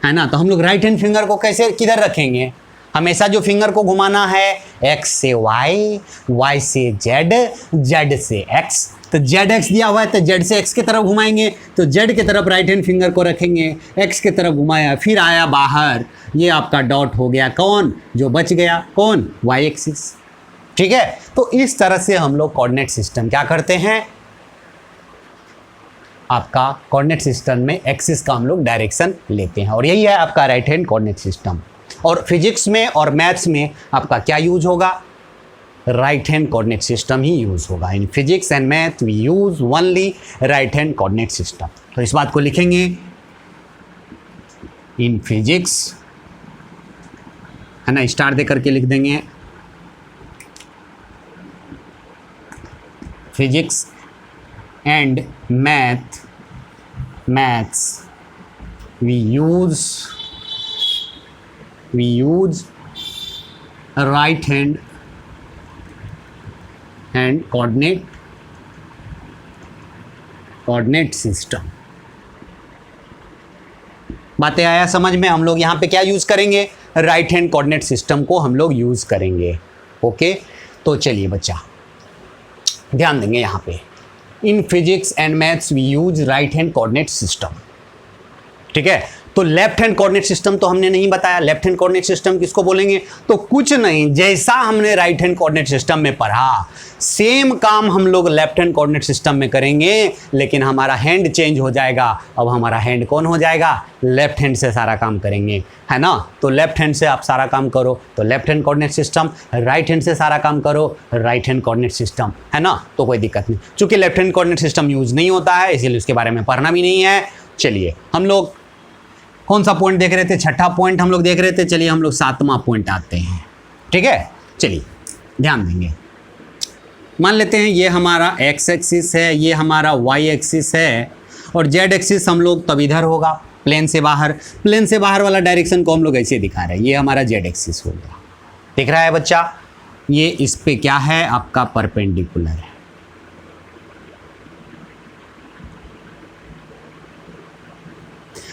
है ना। तो हम लोग राइट हैंड फिंगर को कैसे किधर रखेंगे, हमेशा जो फिंगर को घुमाना है x से y, y से z, z से x। तो zx दिया हुआ है तो z से x की तरफ घुमाएंगे, तो z की तरफ राइट हैंड फिंगर को रखेंगे, x की तरफ घुमाया, फिर आया बाहर, ये आपका डॉट हो गया कौन, जो बच गया कौन, y एक्सिस। ठीक है, तो इस तरह से हम लोग कोऑर्डिनेट सिस्टम क्या करते हैं, आपका कोऑर्डिनेट सिस्टम में एक्सिस का हम लोग डायरेक्शन लेते हैं, और यही है आपका राइट हैंड कोऑर्डिनेट सिस्टम। और फिजिक्स में और मैथ्स में आपका क्या यूज होगा, राइट हैंड कोऑर्डिनेट सिस्टम ही यूज होगा। In physics and math we use only right hand coordinate system. तो इस बात को लिखेंगे, इन फिजिक्स, है ना, स्टार दे करके लिख देंगे, physics and maths we use right hand and coordinate system। बातें आया समझ में। हम लोग यहाँ पे क्या यूज करेंगे, राइट हैंड कोऑर्डिनेट सिस्टम को हम लोग यूज करेंगे। ओके, तो चलिए बच्चा ध्यान देंगे यहाँ पे, in physics and maths we use right hand coordinate system. ठीक है, तो लेफ्ट हैंड कोऑर्डिनेट सिस्टम तो हमने नहीं बताया। लेफ्ट हैंड कोऑर्डिनेट सिस्टम किसको बोलेंगे, तो कुछ नहीं, जैसा हमने राइट हैंड कोऑर्डिनेट सिस्टम में पढ़ा सेम काम हम लोग लेफ्ट हैंड कोऑर्डिनेट सिस्टम में करेंगे, लेकिन हमारा हैंड चेंज हो जाएगा। अब हमारा हैंड कौन हो जाएगा, लेफ्ट हैंड से सारा काम करेंगे, है ना। तो लेफ्ट हैंड से आप सारा काम करो तो left hand coordinate system, right hand से सारा काम करो राइट हैंड कोऑर्डिनेट सिस्टम, है ना। तो कोई दिक्कत नहीं, चूंकि left hand coordinate system use नहीं होता है इसीलिए उसके बारे में पढ़ना भी नहीं है। चलिए हम लोग कौन सा पॉइंट देख रहे थे, छठा पॉइंट हम लोग देख रहे थे। चलिए हम लोग सातवां पॉइंट आते हैं। ठीक है, चलिए ध्यान देंगे। मान लेते हैं ये हमारा एक्स एक्सिस है, ये हमारा वाई एक्सिस है, और जेड एक्सिस हम लोग तब इधर होगा प्लेन से बाहर। प्लेन से बाहर वाला डायरेक्शन को हम लोग ऐसे दिखा रहे हैं, ये हमारा जेड एक्सिस हो गया। दिख रहा है बच्चा, ये इस पे क्या है, आपका परपेंडिकुलर है।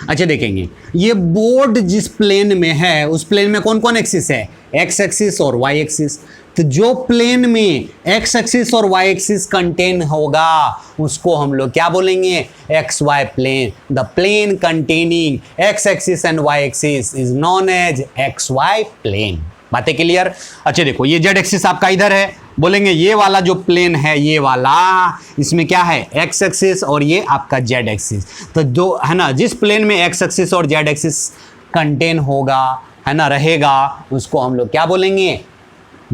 अच्छा देखेंगे, ये बोर्ड जिस प्लेन में है उस प्लेन में कौन कौन एक्सिस है, एक्स एक्सिस और वाई एक्सिस। तो जो प्लेन में एक्स एक्सिस और वाई एक्सिस कंटेन होगा उसको हम लोग क्या बोलेंगे, X Y plane. The plane containing X axis and Y axis is known as X Y plane. बातें क्लियर। अच्छा देखो, ये जेड एक्सिस आपका इधर है, बोलेंगे ये वाला जो प्लेन है ये वाला, इसमें क्या है, एक्स एक्सिस और ये आपका जेड एक्सिस। तो जो है ना, जिस प्लेन में एक्स एक्सिस और जेड एक्सिस कंटेन होगा, है ना, रहेगा, उसको हम लोग क्या बोलेंगे,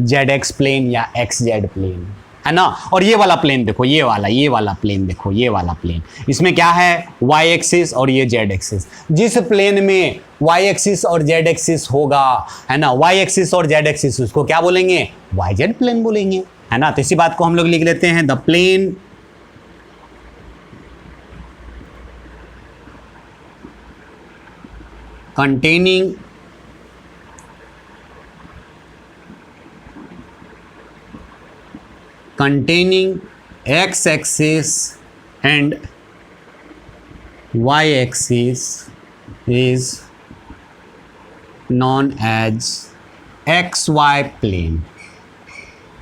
जेड एक्स प्लेन या एक्स जेड प्लेन, है ना। और ये वाला प्लेन देखो, ये वाला प्लेन देखो, ये वाला प्लेन, इसमें क्या है, वाई एक्सिस और ये जेड एक्सिस। जिस प्लेन में वाई एक्सिस और जेड एक्सिस होगा, है ना, वाई एक्सिस और जेड एक्सिस, उसको क्या बोलेंगे, वाई जेड प्लेन बोलेंगे, है ना। तो इसी बात को हम लोग लिख लेते हैं, the plane containing x axis and y axis is known as xy plane।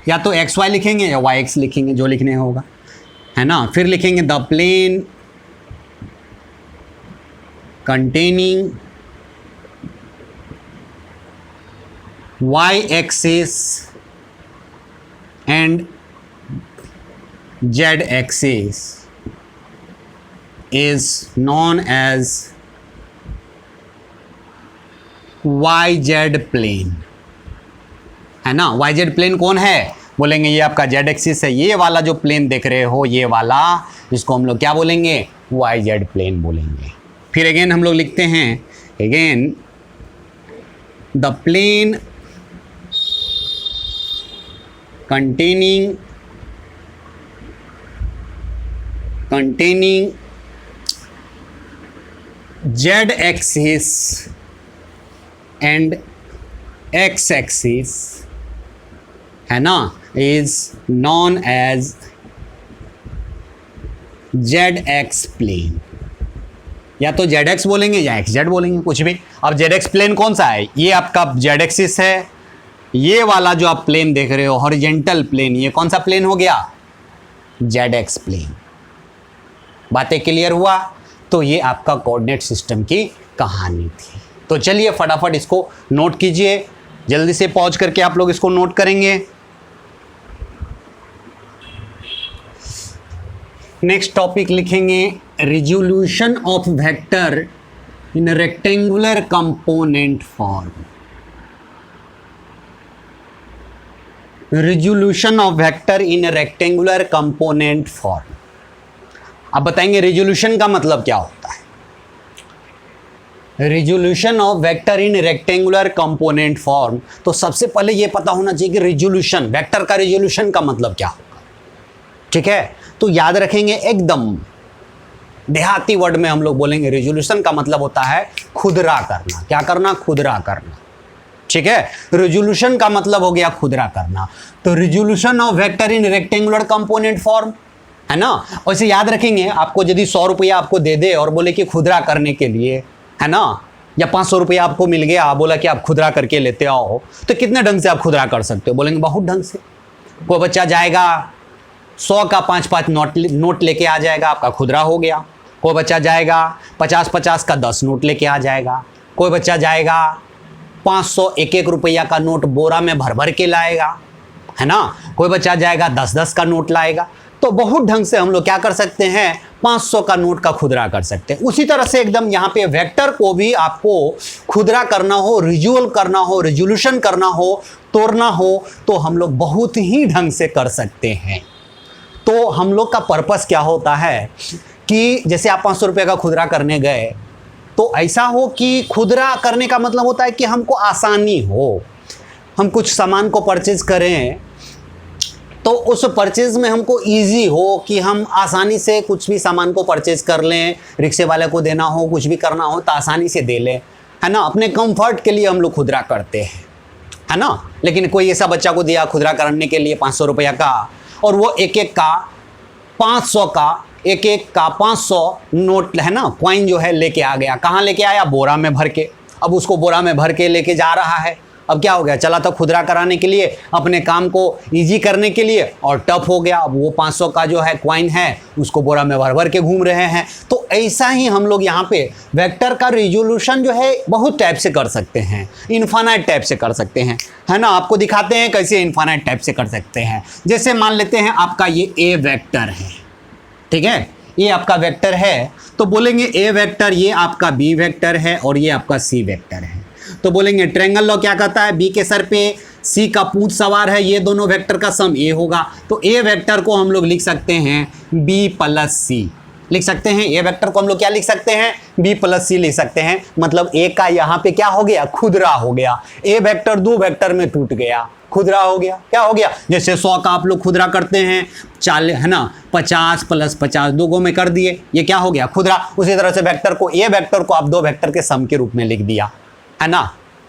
या तो xy लिखेंगे या yx लिखेंगे, जो लिखने होगा, है ना। फिर लिखेंगे the plane containing y axis and z axis is known as YZ plane, है ना। YZ प्लेन कौन है, बोलेंगे ये आपका Z एक्सिस है, ये वाला जो प्लेन देख रहे हो ये वाला, इसको हम लोग क्या बोलेंगे, YZ प्लेन बोलेंगे। फिर अगेन हम लोग लिखते हैं, again the plane containing Z axis and X axis, है ना, is known as ZX plane. या तो ZX बोलेंगे या XZ बोलेंगे, कुछ भी। अब ZX प्लेन कौन सा है, ये आपका Z एक्सिस है, ये वाला जो आप प्लेन देख रहे हो हॉरिजेंटल प्लेन, ये कौन सा प्लेन हो गया, ZX प्लेन। बातें क्लियर हुआ। तो ये आपका कोऑर्डिनेट सिस्टम की कहानी थी। तो चलिए फटाफट इसको नोट कीजिए, जल्दी से पॉज करके आप लोग इसको नोट करेंगे। नेक्स्ट टॉपिक लिखेंगे, resolution of vector in rectangular component form. Resolution of vector in rectangular component form. अब बताएंगे रिजोल्यूशन का मतलब क्या होता है। Resolution of vector in rectangular component form, तो सबसे पहले ये पता होना चाहिए कि रिजोल्यूशन, वेक्टर का रिजोल्यूशन का मतलब क्या होगा। ठीक है, तो याद रखेंगे एकदम देहाती वर्ड में हम लोग बोलेंगे रिजोल्यूशन का मतलब होता है खुदरा करना। क्या करना, खुदरा करना। ठीक है, रिजोल्यूशन का मतलब हो गया खुदरा करना। तो resolution of vector in rectangular component form, है ना। वैसे याद रखेंगे, आपको यदि 100 रुपया आपको दे दे और बोले कि खुदरा करने के लिए, है ना, या 500 रुपया आपको मिल गया, बोला कि आप खुदरा करके लेते आओ, तो कितने ढंग से आप खुदरा कर सकते हो, बोलेंगे बहुत ढंग से। कोई बच्चा जाएगा 100 का 5-5 नोट लेके आ जाएगा, आपका खुदरा हो गया। कोई बच्चा जाएगा 50-50 का 10 नोट लेके आ जाएगा। कोई बच्चा जाएगा 500 1-1 रुपया का नोट बोरा में भर भर के लाएगा, है ना। कोई बच्चा जाएगा 10-10 का नोट लाएगा। तो बहुत ढंग से हम लोग क्या कर सकते हैं, 500 का नोट का खुदरा कर सकते हैं। उसी तरह से एकदम यहाँ पे वेक्टर को भी आपको खुदरा करना हो, रिजुअल करना हो, रिजोल्यूशन करना हो, तोड़ना हो, तो हम लोग बहुत ही ढंग से कर सकते हैं। तो हम लोग का पर्पस क्या होता है कि जैसे आप 500 रुपये का खुदरा करने गए, तो ऐसा हो कि खुदरा करने का मतलब होता है कि हमको आसानी हो, हम कुछ सामान को परचेज करें तो उस परचेज में हमको इजी हो कि हम आसानी से कुछ भी सामान को परचेज कर लें, रिक्शे वाले को देना हो, कुछ भी करना हो तो आसानी से दे लें, है ना। अपने कंफर्ट के लिए हम लोग खुदरा करते हैं, है ना। लेकिन कोई ऐसा बच्चा को दिया खुदरा करने के लिए 500 रुपया का, और वो एक का 500 का, एक का 500 नोट, है ना, कॉइन जो है लेके आ गया। कहाँ लेके आया, बोरा में भर के। अब उसको बोरा में भर के लेके जा रहा है। अब क्या हो गया, चला था खुदरा कराने के लिए, अपने काम को इजी करने के लिए, और टफ हो गया। अब वो 500 का जो है कॉइन है उसको बोरा में भर भर के घूम रहे हैं। तो ऐसा ही हम लोग यहाँ पे वेक्टर का रिजोल्यूशन जो है बहुत टाइप से कर सकते हैं, इन्फानाइट टाइप से कर सकते हैं, है ना। आपको दिखाते हैं कैसे इन्फानाइट टाइप से कर सकते हैं। जैसे मान लेते हैं आपका ये ए वेक्टर है, ठीक है, ये आपका वेक्टर है, तो बोलेंगे ए वेक्टर ये आपका बी वेक्टर है और ये आपका सी वेक्टर है। तो बोलेंगे ट्रायंगल लॉ क्या कहता है, बी के सर पे सी का पूंछ सवार है, ये दोनों वेक्टर का सम ए होगा। तो ए वेक्टर को हम लोग लिख सकते हैं बी प्लस सी, लिख सकते हैं। ए वेक्टर को हम लोग क्या लिख सकते हैं, बी प्लस सी लिख सकते हैं। मतलब ए का यहाँ पे क्या हो गया, खुदरा हो गया। ए वेक्टर दो वेक्टर में टूट गया, खुदरा हो गया। क्या हो गया, जैसे 100 का आप लोग खुदरा करते हैं 40, है ना, 50 + 50 दो में कर दिए, ये क्या हो गया, खुदरा। उसी तरह से वेक्टर को, ए वेक्टर को आप दो वेक्टर के सम के रूप में लिख दिया, है ना।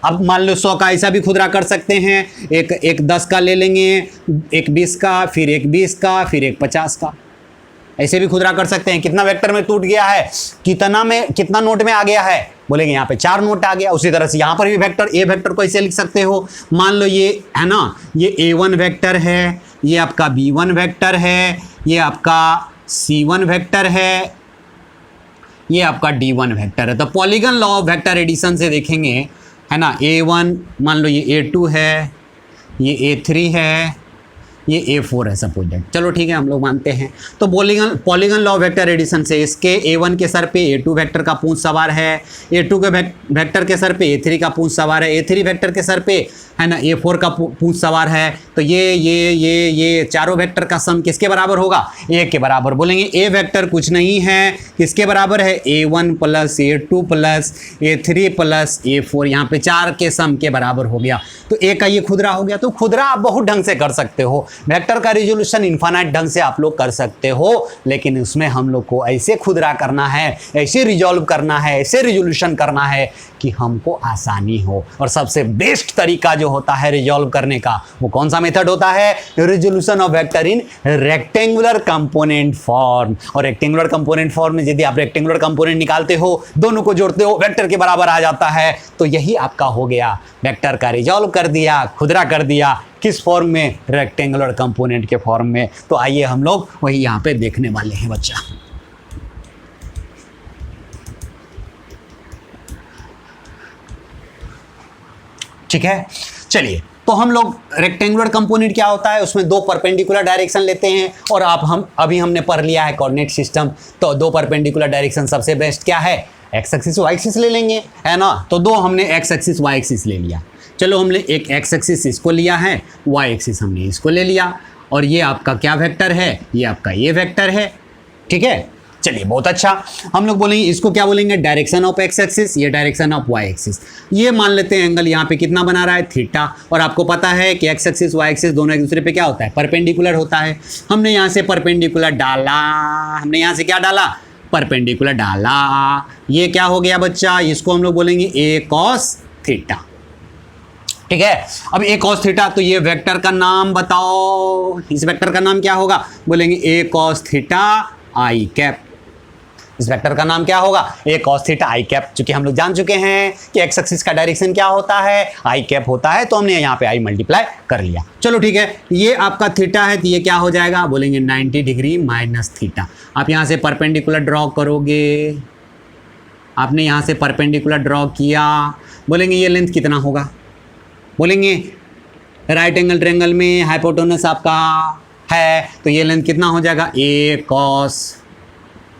अब मान लो 100 का ऐसा भी खुदरा कर सकते हैं, एक 10 का ले लेंगे, एक 20 का, फिर एक 20 का, फिर एक 50 का, ऐसे भी खुदरा कर सकते हैं। कितना वेक्टर में टूट गया है, कितना नोट में आ गया है, बोलेंगे यहाँ पे 4 नोट आ गया। उसी तरह से यहाँ पर भी वेक्टर, ए वेक्टर को ऐसे लिख सकते हो। मान लो ये है ना, ये A1 वेक्टर है, ये आपका B1 वेक्टर है, ये आपका C1 वेक्टर है, ये आपका D1 वेक्टर है। तो polygon law of vector addition से देखेंगे, है ना, A1 मान लो ये A2 है, ये A3 है, ये A4 है सपोज। चलो ठीक है, हम लोग मानते हैं। तो पॉलीगन लॉ वेक्टर एडिशन से इसके A1 के सर पे A2 वेक्टर का पूंछ सवार है, A2 के वेक्टर के सर पे A3 का पूंछ सवार है, A3 वेक्टर के सर पे है ना A4 का पूंछ सवार है। तो ये चारों वेक्टर का सम किसके बराबर होगा? A के बराबर। बोलेंगे A वेक्टर कुछ नहीं है, किसके बराबर है? A1 plus A2 plus A3 plus A4, यहाँ पे 4 के सम के बराबर हो गया। तो A का ये खुदरा हो गया। तो खुदरा आप बहुत ढंग से कर सकते हो, वेक्टर का रिजोल्यूशन इन्फानाइट ढंग से आप लोग कर सकते हो, लेकिन उसमें हम लोग को ऐसे खुदरा करना है, ऐसे रिजॉल्व करना है, ऐसे रिजोल्यूशन करना है कि हमको आसानी हो। और सबसे बेस्ट तरीका जो होता है रिजॉल्व करने का, वो कौन सा मेथड होता है? Resolution of vector in rectangular component form. और रेक्टेंगुलर कंपोनेंट फॉर्म में यदि आप रेक्टेंगुलर कंपोनेंट निकालते हो, दोनों को जोड़ते हो, वेक्टर के बराबर आ जाता है। तो यही आपका हो गया, वेक्टर का रिजॉल्व कर दिया, खुदरा कर दिया। किस फॉर्म में? रेक्टेंगुलर कंपोनेंट के फॉर्म में। तो आइए हम लोग वही यहाँ पे देखने वाले हैं बच्चा। ठीक है, चलिए। तो हम लोग रेक्टेंगुलर कंपोनेंट क्या होता है, उसमें दो परपेंडिकुलर डायरेक्शन लेते हैं। और अभी हमने पढ़ लिया है कोऑर्डिनेट सिस्टम। तो दो परपेंडिकुलर डायरेक्शन सबसे बेस्ट क्या है? एक्स एक्सिस वाई एक्सिस ले लेंगे, है ना। तो दो हमने एक्स एक्सिस वाई एक्सिस ले लिया। चलो, हमने एक एक्स एक्सिस इसको लिया है, वाई एक्सिस हमने इसको ले लिया। और ये आपका क्या वेक्टर है? ये आपका ये वेक्टर है। ठीक है, चलिए, बहुत अच्छा। हम लोग बोलेंगे इसको क्या बोलेंगे? डायरेक्शन ऑफ एक्स एक्सिस, ये डायरेक्शन ऑफ वाई एक्सिस। ये मान लेते हैं एंगल यहाँ पे कितना बना रहा है? थीटा। और आपको पता है कि एक्स एक्सिस वाई एक्सिस दोनों एक दूसरे पे क्या होता है? परपेंडिकुलर होता है। हमने यहाँ से परपेंडिकुलर डाला, हमने यहाँ से क्या डाला? परपेंडिकुलर डाला। ये क्या हो गया बच्चा? इसको हम लोग बोलेंगे ए कॉस थीटा। ठीक है, अब ए कॉस थीटा। तो ये वेक्टर का नाम बताओ, इस वेक्टर का नाम क्या होगा? बोलेंगे ए कॉस थीटा आई कैप। इस वेक्टर का नाम क्या होगा? ए कॉस थीटा आई कैप। चूंकि हम लोग जान चुके हैं कि एक्स एक्सिस का डायरेक्शन क्या होता है? आई कैप होता है। तो हमने यहाँ पे आई मल्टीप्लाई कर लिया। चलो ठीक है, ये आपका थीटा है, तो ये क्या हो जाएगा? बोलेंगे 90 डिग्री माइनस थीटा। आप यहाँ से परपेंडिकुलर ड्रॉ करोगे, आपने यहाँ से परपेंडिकुलर ड्रॉ किया। बोलेंगे ये लेंथ कितना होगा? बोलेंगे राइट एंगल ट्रायंगल में हाइपोटेनस आपका है, तो ये लेंथ कितना हो जाएगा? ए कॉस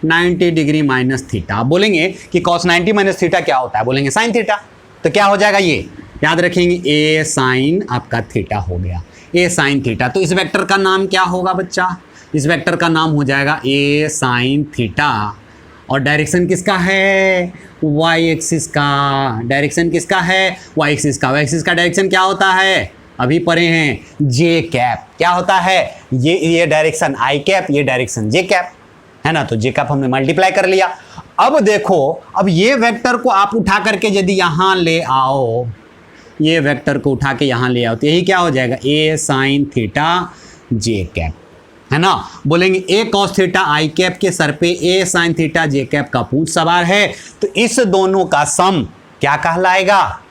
90 डिग्री माइनस थीटा। आप बोलेंगे कि कॉस 90 माइनस थीटा क्या होता है? बोलेंगे साइन थीटा। तो क्या हो जाएगा? ये याद रखेंगे, ए साइन आपका थीटा हो गया, ए साइन थीटा। तो इस वेक्टर का नाम क्या होगा बच्चा? इस वेक्टर का नाम हो जाएगा ए साइन थीटा। और डायरेक्शन किसका है? वाई एक्सिस का। डायरेक्शन किसका है? वाई एक्सिस का। वाई एक्सिस का डायरेक्शन क्या होता है? अभी पढ़े हैं, जे कैप। क्या होता है? ये डायरेक्शन आई कैप, ये डायरेक्शन जे कैप, है ना। तो जे कैप हमने मल्टीप्लाई कर लिया। अब देखो, अब ये वेक्टर को आप उठा करके यदि यहाँ ले आओ, ये वेक्टर को उठा के यहाँ ले आओ, तो यही क्या हो जाएगा? ए साइन थीटा जे कैप, है ना। बोलेंगे ए कॉस थीटा आई कैप के सर पे ए साइन थीटा जे कैप का पूंछ सवार है। तो इस दोनों का सम क्या कहलाएगा?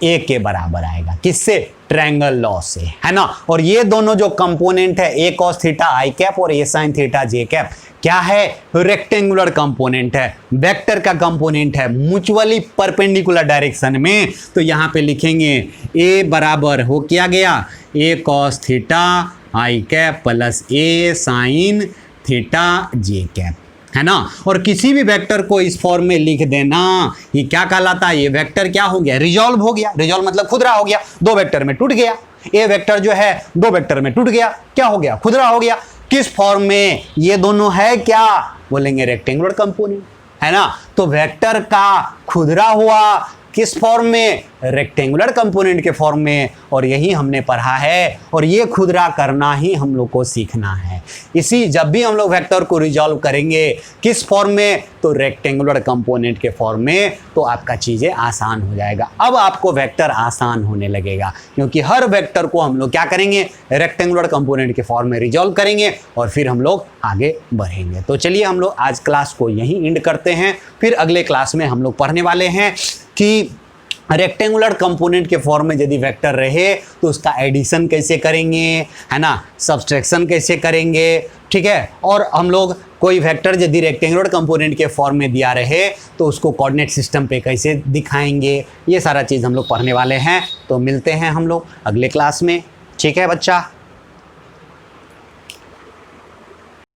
ए के बराबर आएगा। किससे? ट्रायंगल लॉ से, है ना। और ये दोनों जो कंपोनेंट है, ए कॉस थीटा आई कैप और ए साइन थीटा जे कैप, क्या है? रेक्टेंगुलर कंपोनेंट है, वेक्टर का कंपोनेंट है, म्यूचुअली परपेंडिकुलर डायरेक्शन में। तो यहाँ पे लिखेंगे ए बराबर हो क्या गया? ए कॉस थीटा आई कैप प्लस ए साइन थीटा जे कैप, है ना। और किसी भी वेक्टर को इस फॉर्म में लिख देना, ये क्या कहलाता है? ये वेक्टर क्या हो गया? रिजॉल्व हो गया। रिजॉल्व मतलब खुदरा हो गया, दो वेक्टर में टूट गया। ए वेक्टर जो है दो वेक्टर में टूट गया, क्या हो गया? खुदरा हो गया। किस फॉर्म में? ये दोनों है क्या? बोलेंगे रेक्टेंगुलर कंपोनेंट, है ना। तो वेक्टर का खुदरा हुआ किस फॉर्म में? रेक्टेंगुलर कंपोनेंट के फॉर्म में। और यही हमने पढ़ा है, और ये खुदरा करना ही हम लोग को सीखना है। इसी जब भी हम लोग वेक्टर को रिजॉल्व करेंगे किस फॉर्म में? तो रेक्टेंगुलर कंपोनेंट के फॉर्म में। तो आपका चीज़ें आसान हो जाएगा। अब आपको वेक्टर आसान होने लगेगा, क्योंकि हर वेक्टर को हम लोग क्या करेंगे? रेक्टेंगुलर कंपोनेंट के फॉर्म में रिजॉल्व करेंगे, और फिर हम लोग आगे बढ़ेंगे। तो चलिए, हम लोग आज क्लास को यहीं एंड करते हैं। फिर अगले क्लास में हम लोग पढ़ने वाले हैं कि रेक्टेंगुलर कंपोनेंट के फॉर्म में यदि वेक्टर रहे तो उसका एडिशन कैसे करेंगे, है ना, सब्सट्रैक्शन कैसे करेंगे, ठीक है। और हम लोग कोई वेक्टर यदि रेक्टेंगुलर कंपोनेंट के फॉर्म में दिया रहे तो उसको कोऑर्डिनेट सिस्टम पे कैसे दिखाएंगे, ये सारा चीज़ हम लोग पढ़ने वाले हैं। तो मिलते हैं हम लोग अगले क्लास में, ठीक है बच्चा।